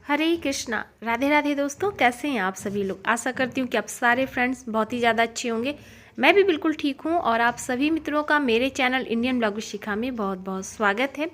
हरे कृष्णा। राधे राधे दोस्तों, कैसे हैं आप सभी लोग। आशा करती हूँ कि आप सारे फ्रेंड्स बहुत ही ज़्यादा अच्छे होंगे। मैं भी बिल्कुल ठीक हूँ और आप सभी मित्रों का मेरे चैनल इंडियन ब्लॉग शिखा में बहुत बहुत स्वागत है।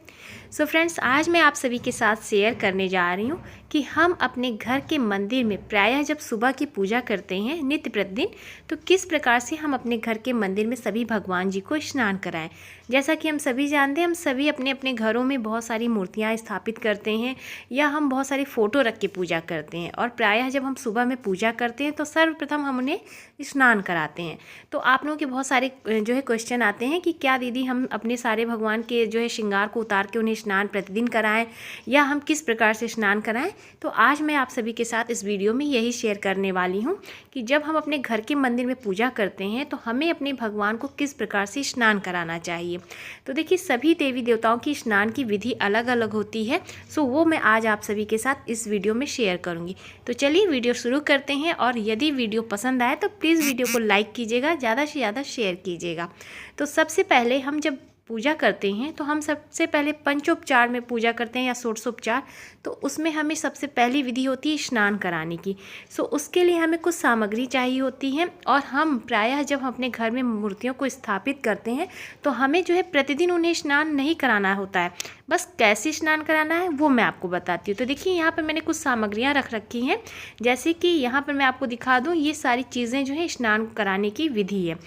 सो फ्रेंड्स, आज मैं आप सभी के साथ शेयर करने जा रही हूँ कि हम अपने घर के मंदिर में प्रायः जब सुबह की पूजा करते हैं नित्य प्रतिदिन, तो किस प्रकार से हम अपने घर के मंदिर में सभी भगवान जी को स्नान कराएं। जैसा कि हम सभी जानते हैं, हम सभी अपने अपने घरों में बहुत सारी मूर्तियाँ स्थापित करते हैं या हम बहुत सारी फ़ोटो रख के पूजा करते हैं। और प्रायः जब हम सुबह में पूजा करते हैं तो सर्वप्रथम हम उन्हें स्नान कराते हैं। तो आप लोगों के बहुत सारे जो है क्वेश्चन आते हैं कि क्या दीदी हम अपने सारे भगवान के जो है श्रृंगार को उतार के उन्हें स्नान प्रतिदिन कराएं या हम किस प्रकार से स्नान कराएं। तो आज मैं आप सभी के साथ इस वीडियो में यही शेयर करने वाली हूं कि जब हम अपने घर के मंदिर में पूजा करते हैं तो हमें अपने भगवान को किस प्रकार से स्नान कराना चाहिए। तो देखिए, सभी देवी देवताओं की स्नान की विधि अलग अलग होती है। सो वो मैं आज आप सभी के साथ इस वीडियो में शेयर करूंगी। तो चलिए वीडियो शुरू करते हैं। और यदि वीडियो पसंद आए तो प्लीज़ वीडियो को लाइक कीजिएगा, ज़्यादा से ज़्यादा शेयर कीजिएगा। तो सबसे पहले हम जब पूजा करते हैं तो हम सबसे पहले पंचोपचार में पूजा करते हैं या षोडशोपचार। तो उसमें हमें सबसे पहली विधि होती है स्नान कराने की। सो उसके लिए हमें कुछ सामग्री चाहिए होती है। और हम प्रायः जब हम अपने घर में मूर्तियों को स्थापित करते हैं तो हमें जो है प्रतिदिन उन्हें स्नान नहीं कराना होता है, बस कैसे स्नान कराना है वो मैं आपको बताती हूँ। तो देखिए, यहाँ पर मैंने कुछ सामग्रियाँ रख रखी हैं। जैसे कि यहाँ पर मैं आपको दिखा दूँ, ये सारी चीज़ें जो है स्नान कराने की विधि है।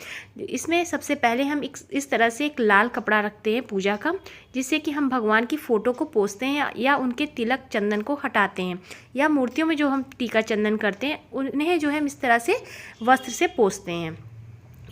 इसमें सबसे पहले हम इस तरह से एक लाल कपड़ा रखते हैं पूजा का, जिससे कि हम भगवान की फ़ोटो को पोंछते हैं या उनके तिलक चंदन को हटाते हैं, या मूर्तियों में जो हम टीका चंदन करते हैं उन्हें जो है हम इस तरह से वस्त्र से पोंछते हैं।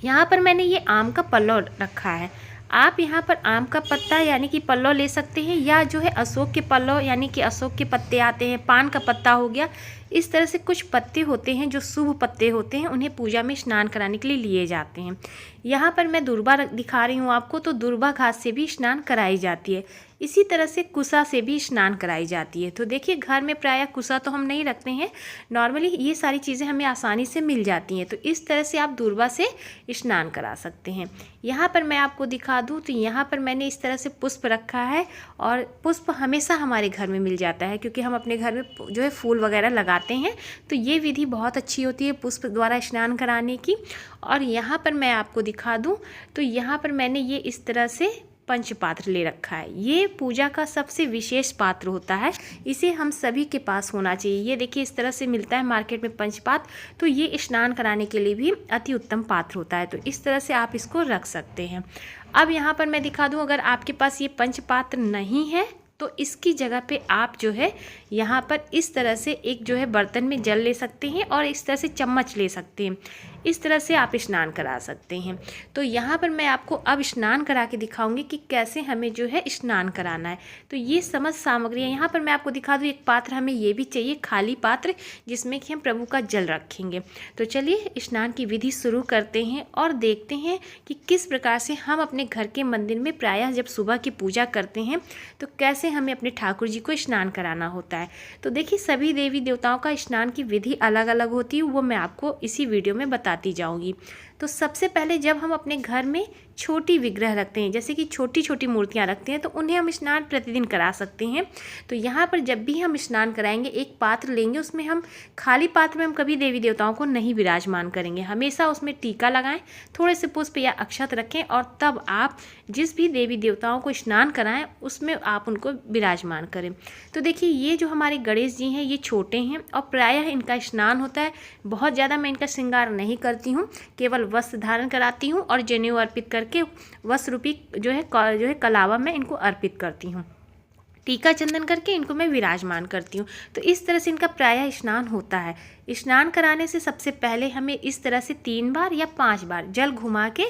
यहाँ पर मैंने ये आम का पल्लव रखा है। आप यहाँ पर आम का पत्ता यानी कि पल्लव ले सकते हैं, या जो है अशोक के पल्लव यानी कि अशोक के पत्ते आते हैं, पान का पत्ता हो गया। इस तरह से कुछ पत्ते होते हैं जो शुभ पत्ते होते हैं, उन्हें पूजा में स्नान कराने के लिए लिए जाते हैं। यहाँ पर मैं दुर्बा दिखा रही हूँ आपको, तो दुर्बा घास से भी स्नान कराई जाती है। इसी तरह से कुसा से भी स्नान कराई जाती है। तो देखिए, घर में प्रायः कुसा तो हम नहीं रखते हैं, नॉर्मली ये सारी चीज़ें हमें आसानी से मिल जाती हैं। तो इस तरह से आप दुर्बा से स्नान करा सकते हैं। यहाँ पर मैं आपको दिखा दूँ तो यहाँ पर मैंने इस तरह से पुष्प रखा है। और पुष्प हमेशा हमारे घर में मिल जाता है, क्योंकि हम अपने घर में जो है फूल वगैरह लगाते हैं। तो ये विधि बहुत अच्छी होती है पुष्प द्वारा स्नान कराने की। और यहाँ पर मैं आपको दिखा दूँ तो यहाँ पर मैंने ये इस तरह से पंचपात्र ले रखा है। ये पूजा का सबसे विशेष पात्र होता है, इसे हम सभी के पास होना चाहिए। ये देखिए, इस तरह से मिलता है मार्केट में पंचपात्र। तो ये स्नान कराने के लिए भी अति उत्तम पात्र होता है। तो इस तरह से आप इसको रख सकते हैं। अब यहाँ पर मैं दिखा दूँ, अगर आपके पास ये पंचपात्र नहीं है तो इसकी जगह पे आप जो है यहाँ पर इस तरह से एक जो है बर्तन में जल ले सकते हैं और इस तरह से चम्मच ले सकते हैं। इस तरह से आप स्नान करा सकते हैं। तो यहाँ पर मैं आपको अब स्नान करा के दिखाऊंगी कि कैसे हमें जो है स्नान कराना है। तो ये समस्त सामग्रियाँ यहाँ पर मैं आपको दिखा दूँ। एक पात्र हमें ये भी चाहिए, खाली पात्र, जिसमें कि हम प्रभु का जल रखेंगे। तो चलिए स्नान की विधि शुरू करते हैं और देखते हैं कि किस प्रकार से हम अपने घर के मंदिर में प्रायः जब सुबह की पूजा करते हैं तो कैसे हमें अपने ठाकुर जी को स्नान कराना होता है। तो देखिए, सभी देवी देवताओं का स्नान की विधि अलग अलग होती है, वो मैं आपको इसी वीडियो में बताती जाऊंगी। तो सबसे पहले जब हम अपने घर में छोटी विग्रह रखते हैं, जैसे कि छोटी छोटी मूर्तियां रखते हैं, तो उन्हें हम स्नान प्रतिदिन करा सकते हैं। तो यहाँ पर जब भी हम स्नान कराएंगे, एक पात्र लेंगे, उसमें हम खाली पात्र में हम कभी देवी देवताओं को नहीं विराजमान करेंगे। हमेशा उसमें टीका लगाएं, थोड़े से पुष्प या अक्षत रखें, और तब आप जिस भी देवी देवताओं को स्नान कराएं उसमें आप उनको विराजमान करें। तो देखिए, ये जो हमारे गणेश जी हैं ये छोटे हैं और प्रायः इनका स्नान होता है। बहुत ज़्यादा मैं इनका श्रृंगार नहीं करती हूँ, केवल वस्त्र धारण कराती हूँ और जनेऊ अर्पित करके वस्त्र रूपी जो है कलावा में इनको अर्पित करती हूँ। टीका चंदन करके इनको मैं विराजमान करती हूँ। तो इस तरह से इनका प्रायः स्नान होता है। स्नान कराने से सबसे पहले हमें इस तरह से 3 बार या 5 बार जल घुमा के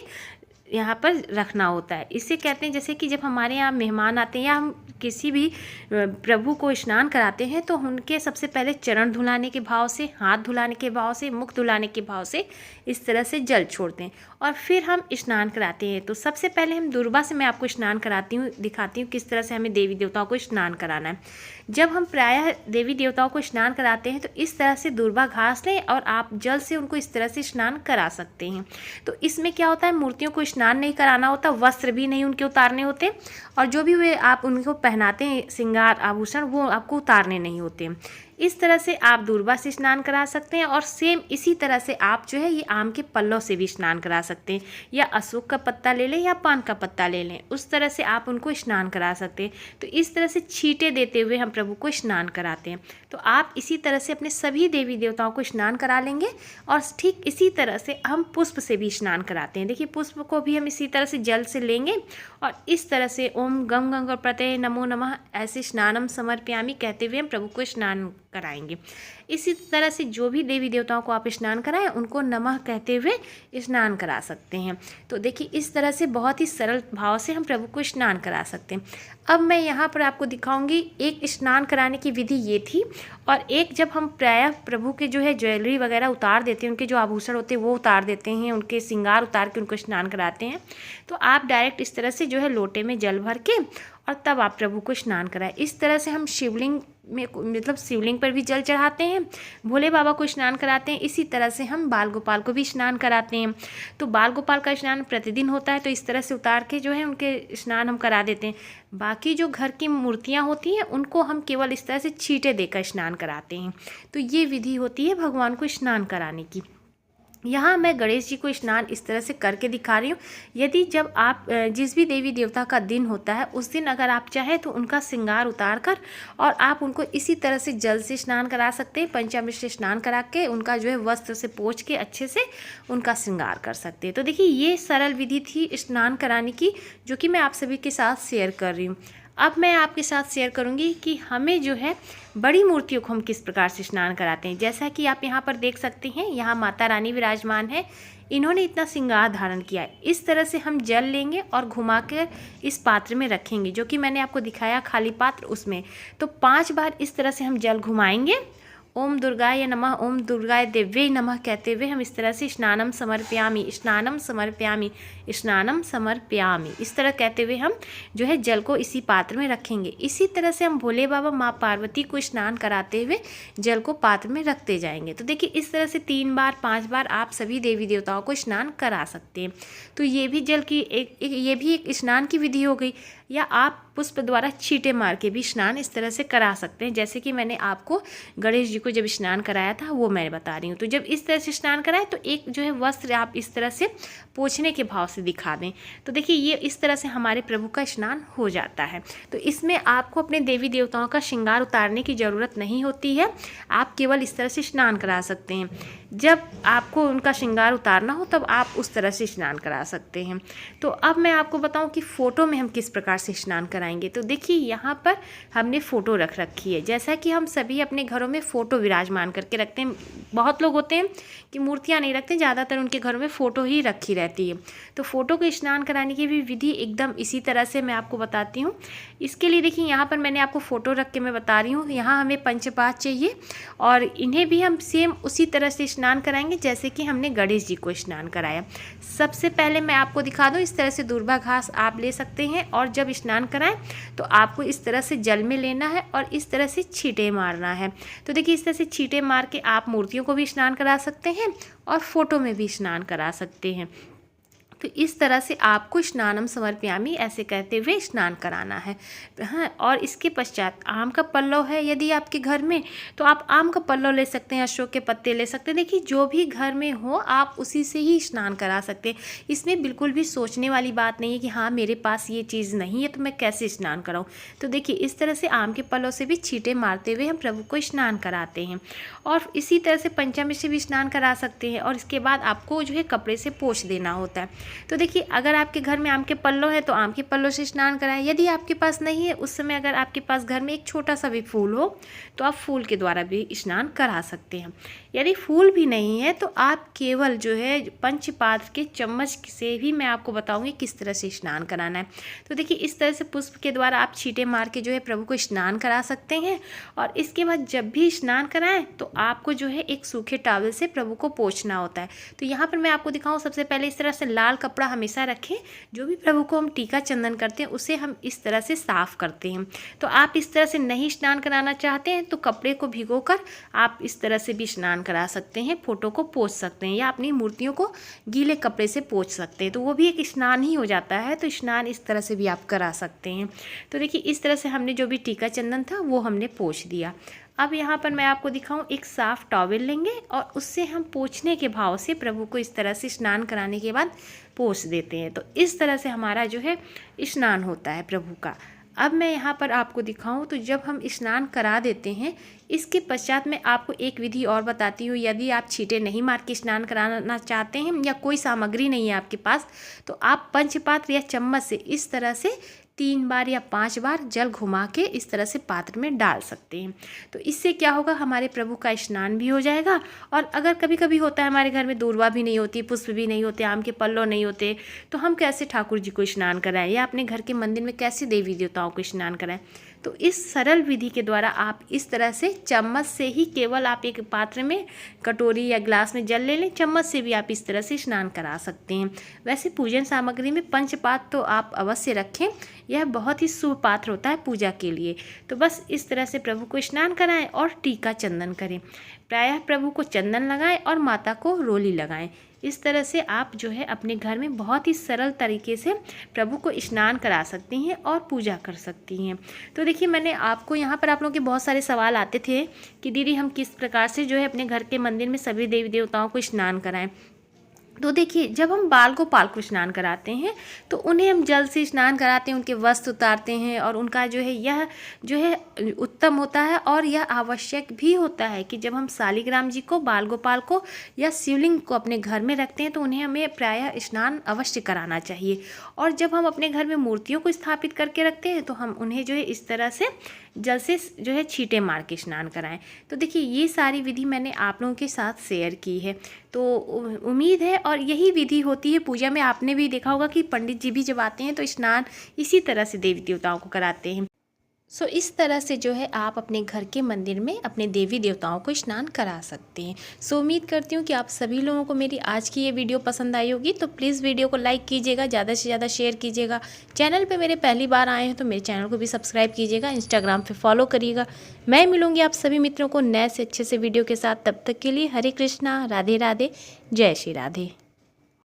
यहाँ पर रखना होता है। इससे कहते हैं, जैसे कि जब हमारे यहाँ मेहमान आते हैं या हम किसी भी प्रभु को स्नान कराते हैं तो उनके सबसे पहले चरण धुलाने के भाव से, हाथ धुलाने के भाव से, मुख धुलाने के भाव से इस तरह से जल छोड़ते हैं और फिर हम स्नान कराते हैं। तो सबसे पहले हम दुर्बा से मैं आपको स्नान कराती हूँ, दिखाती हूँ किस तरह से हमें देवी देवताओं को स्नान कराना है। जब हम प्रायः देवी देवताओं को स्नान कराते हैं तो इस तरह से दुर्बा घास लें और आप जल से उनको इस तरह से स्नान करा सकते हैं। तो इसमें क्या होता है, मूर्तियों को स्नान नहीं कराना होता, वस्त्र भी नहीं उनके उतारने होते, और जो भी वे आप उनको पहनाते हैं श्रृंगार आभूषण वो आपको उतारने नहीं होते। इस तरह से आप दूर्वा से स्नान करा सकते हैं और सेम इसी तरह से आप जो है ये आम के पल्लों से भी स्नान करा सकते हैं, या अशोक का पत्ता ले लें या पान का पत्ता ले लें, उस तरह से आप उनको स्नान करा सकते हैं। तो इस तरह से छींटे देते हुए हम प्रभु को स्नान कराते हैं। तो आप इसी तरह से अपने सभी देवी देवताओं को स्नान करा लेंगे। और ठीक इसी तरह से हम पुष्प से भी स्नान कराते हैं। देखिए पुष्प को भी हम इसी तरह से जल से लेंगे और इस तरह से ओम गंग गणपतये नमो नमः ऐसे स्नानम समर्पयामि कहते हुए हम प्रभु को स्नान कराएंगे। इसी तरह से जो भी देवी देवताओं को आप स्नान कराएं उनको नमः कहते हुए स्नान करा सकते हैं। तो देखिए इस तरह से बहुत ही सरल भाव से हम प्रभु को स्नान करा सकते हैं। अब मैं यहाँ पर आपको दिखाऊंगी एक स्नान कराने की विधि ये थी, और एक जब हम प्रायः प्रभु के जो है ज्वेलरी वगैरह उतार देते हैं, उनके जो आभूषण होते हैं वो उतार देते हैं, उनके श्रृंगार उतार के उनको स्नान कराते हैं। तो आप डायरेक्ट इस तरह से जो है लोटे में जल भर के और तब आप प्रभु को स्नान कराएं। इस तरह से हम शिवलिंग में मतलब शिवलिंग पर भी जल चढ़ाते हैं, भोले बाबा को स्नान कराते हैं। इसी तरह से हम बाल गोपाल को भी स्नान कराते हैं। तो बाल गोपाल का स्नान प्रतिदिन होता है, तो इस तरह से उतार के जो है उनके स्नान हम करा देते हैं। बाकी जो घर की मूर्तियां होती हैं उनको हम केवल इस तरह से छींटे देकर स्नान कराते हैं। तो ये विधि होती है भगवान को स्नान कराने की। यहाँ मैं गणेश जी को स्नान इस तरह से करके दिखा रही हूँ। यदि जब आप जिस भी देवी देवता का दिन होता है उस दिन अगर आप चाहें तो उनका श्रृंगार उतार कर और आप उनको इसी तरह से जल से स्नान करा सकते हैं। पंचामृत से स्नान करा के उनका जो है वस्त्र से पोंछ के अच्छे से उनका श्रृंगार कर सकते हैं। तो देखिए ये सरल विधि थी स्नान कराने की, जो कि मैं आप सभी के साथ शेयर कर रही हूँ। अब मैं आपके साथ शेयर करूंगी कि हमें जो है बड़ी मूर्तियों को हम किस प्रकार से स्नान कराते हैं। जैसा कि आप यहाँ पर देख सकते हैं, यहाँ माता रानी विराजमान है, इन्होंने इतना श्रृंगार धारण किया है। इस तरह से हम जल लेंगे और घुमा कर इस पात्र में रखेंगे, जो कि मैंने आपको दिखाया खाली पात्र उसमें। तो 5 बार इस तरह से हम जल घुमाएंगे। ओम दुर्गाय नमः, ओम दुर्गाय देव्यै नमः कहते हुए हम इस तरह से स्नानम समर्पयामि, स्नानम समर्पयामि, स्नानम समर्पयामि, इस तरह कहते हुए हम जो है जल को इसी पात्र में रखेंगे। इसी तरह से हम भोले बाबा माँ पार्वती को स्नान कराते हुए जल को पात्र में रखते जाएंगे। तो देखिए इस तरह से 3 बार 5 बार आप सभी देवी देवताओं को स्नान करा सकते हैं। तो ये भी जल की ये भी एक स्नान की विधि हो गई। या आप पुष्प द्वारा छींटे मार के भी स्नान इस तरह से करा सकते हैं, जैसे कि मैंने आपको गणेश जी को जब स्नान कराया था वो मैं बता रही हूँ। तो जब इस तरह से स्नान कराएं तो एक जो है वस्त्र आप इस तरह से पोंछने के भाव से दिखा दें। तो देखिए ये इस तरह से हमारे प्रभु का स्नान हो जाता है। तो इसमें आपको अपने देवी देवताओं का श्रृंगार उतारने की ज़रूरत नहीं होती है, आप केवल इस तरह से स्नान करा सकते हैं। जब आपको उनका श्रृंगार उतारना हो तब आप उस तरह से स्नान करा सकते हैं। तो अब मैं आपको बताऊं कि फ़ोटो में हम किस प्रकार से स्नान कराएंगे। तो देखिए यहाँ पर हमने फ़ोटो रख रखी है। जैसा कि हम सभी अपने घरों में फ़ोटो विराजमान करके रखते हैं, बहुत लोग होते हैं कि मूर्तियाँ नहीं रखते, ज़्यादातर उनके घरों में फ़ोटो ही रखी रहती है। तो फ़ोटो को स्नान कराने की भी विधि एकदम इसी तरह से मैं आपको बताती हूँ। इसके लिए देखिए यहाँ पर मैंने आपको फ़ोटो रख के मैं बता रही हूँ। यहाँ हमें पंचपाद चाहिए और इन्हें भी हम सेम उसी तरह से स्नान कराएंगे जैसे कि हमने गणेश जी को स्नान कराया। सबसे पहले मैं आपको दिखा दूँ, इस तरह से दूर्वा घास आप ले सकते हैं और जब स्नान कराएं तो आपको इस तरह से जल में लेना है और इस तरह से छींटे मारना है। तो देखिए इस तरह से छींटे मार के आप मूर्तियों को भी स्नान करा सकते हैं और फोटो में भी स्नान करा सकते हैं। तो इस तरह से आपको स्नानम समर्पयामि ऐसे कहते हुए स्नान कराना है। हाँ, और इसके पश्चात आम का पल्लव है यदि आपके घर में, तो आप आम का पल्लव ले सकते हैं, अशोक के पत्ते ले सकते हैं। देखिए जो भी घर में हो आप उसी से ही स्नान करा सकते हैं। इसमें बिल्कुल भी सोचने वाली बात नहीं है कि हाँ मेरे पास ये चीज़ नहीं है तो मैं कैसे स्नान कराऊँ। तो देखिए इस तरह से आम के पल्लव से भी छींटे मारते हुए हम प्रभु को स्नान कराते हैं। और इसी तरह से पंचामृत से भी स्नान करा सकते हैं। और इसके बाद आपको जो है कपड़े से पोंछ देना होता है। तो देखिए अगर आपके घर में आम के पल्लव है तो आम के पल्लव से स्नान कराएं। यदि आपके पास नहीं है उस समय अगर आपके पास घर में एक छोटा सा भी फूल हो तो आप फूल के द्वारा भी स्नान करा सकते हैं। यदि फूल भी नहीं है तो आप केवल जो है पंचपात्र के चम्मच से भी मैं आपको बताऊंगी किस तरह से स्नान कराना है। तो देखिए इस तरह से पुष्प के द्वारा आप छींटे मार के जो है प्रभु को स्नान करा सकते हैं। और इसके बाद जब भी स्नान कराएं तो आपको जो है एक सूखे टॉवल से प्रभु को पोंछना होता है। तो यहाँ पर मैं आपको दिखाऊं, सबसे पहले इस तरह से लाल कपड़ा हमेशा रखें। जो भी प्रभु को हम टीका चंदन करते हैं उसे हम इस तरह से साफ करते हैं। तो आप इस तरह से नहीं स्नान कराना चाहते हैं तो कपड़े को भिगोकर आप इस तरह से भी स्नान करा सकते हैं, फोटो को पोंछ सकते हैं या अपनी मूर्तियों को गीले कपड़े से पोंछ सकते हैं। तो वो भी एक स्नान ही हो जाता है। तो स्नान इस तरह से भी आप करा सकते हैं। तो देखिए इस तरह से हमने जो भी टीका चंदन था वो हमने पोंछ दिया। अब यहाँ पर मैं आपको दिखाऊं, एक साफ़ टॉवेल लेंगे और उससे हम पोंछने के भाव से प्रभु को इस तरह से स्नान कराने के बाद पोंछ देते हैं। तो इस तरह से हमारा जो है स्नान होता है प्रभु का। अब मैं यहाँ पर आपको दिखाऊं, तो जब हम स्नान करा देते हैं, इसके पश्चात मैं आपको एक विधि और बताती हूँ। यदि आप छींटे नहीं मार के स्नान कराना चाहते हैं या कोई सामग्री नहीं है आपके पास, तो आप पंचपात्र या चम्मच से इस तरह से 3 बार या 5 बार जल घुमा के इस तरह से पात्र में डाल सकते हैं। तो इससे क्या होगा, हमारे प्रभु का स्नान भी हो जाएगा। और अगर कभी कभी होता है हमारे घर में दूर्वा भी नहीं होती, पुष्प भी नहीं होते, आम के पल्लो नहीं होते, तो हम कैसे ठाकुर जी को स्नान कराएं या अपने घर के मंदिर में कैसे देवी देवताओं को स्नान कराएं। तो इस सरल विधि के द्वारा आप इस तरह से चम्मच से ही, केवल आप एक पात्र में कटोरी या ग्लास में जल ले लें, चम्मच से भी आप इस तरह से स्नान करा सकते हैं। वैसे पूजन सामग्री में पंचपात्र तो आप अवश्य रखें, यह बहुत ही शुभ पात्र होता है पूजा के लिए। तो बस इस तरह से प्रभु को स्नान कराएं और टीका चंदन करें। प्रायः प्रभु को चंदन लगाएं और माता को रोली लगाएं। इस तरह से आप जो है अपने घर में बहुत ही सरल तरीके से प्रभु को स्नान करा सकती हैं और पूजा कर सकती हैं। तो देखिए, मैंने आपको यहाँ पर, आप लोगों के बहुत सारे सवाल आते थे कि दीदी हम किस प्रकार से जो है अपने घर के मंदिर में सभी देवी देवताओं को स्नान कराएं। तो देखिए, जब हम बाल गोपाल को स्नान कराते हैं तो उन्हें हम जल से स्नान कराते हैं, उनके वस्त्र उतारते हैं और उनका जो है यह जो है उत्तम होता है और यह आवश्यक भी होता है कि जब हम शालिग्राम जी को, बाल गोपाल को या शिवलिंग को अपने घर में रखते हैं तो उन्हें हमें प्रायः स्नान अवश्य कराना चाहिए। और जब हम अपने घर में मूर्तियों को स्थापित करके रखते हैं तो हम उन्हें जो है इस तरह से जल से जो है छींटे मार के स्नान कराएं। तो देखिए, ये सारी विधि मैंने आप लोगों के साथ शेयर की है। तो उम्मीद है, और यही विधि होती है पूजा में। आपने भी देखा होगा कि पंडित जी भी जब आते हैं तो स्नान इसी तरह से देवी देवताओं को कराते हैं। सो इस तरह से जो है आप अपने घर के मंदिर में अपने देवी देवताओं को स्नान करा सकते हैं। सो उम्मीद करती हूँ कि आप सभी लोगों को मेरी आज की ये वीडियो पसंद आई होगी। तो प्लीज़ वीडियो को लाइक कीजिएगा, ज़्यादा से ज़्यादा शेयर कीजिएगा। चैनल पे मेरे पहली बार आए हैं तो मेरे चैनल को भी सब्सक्राइब कीजिएगा, इंस्टाग्राम पे फॉलो करिएगा। मैं मिलूँगी आप सभी मित्रों को नए से अच्छे से वीडियो के साथ। तब तक के लिए हरे कृष्णा, राधे राधे, जय श्री राधे।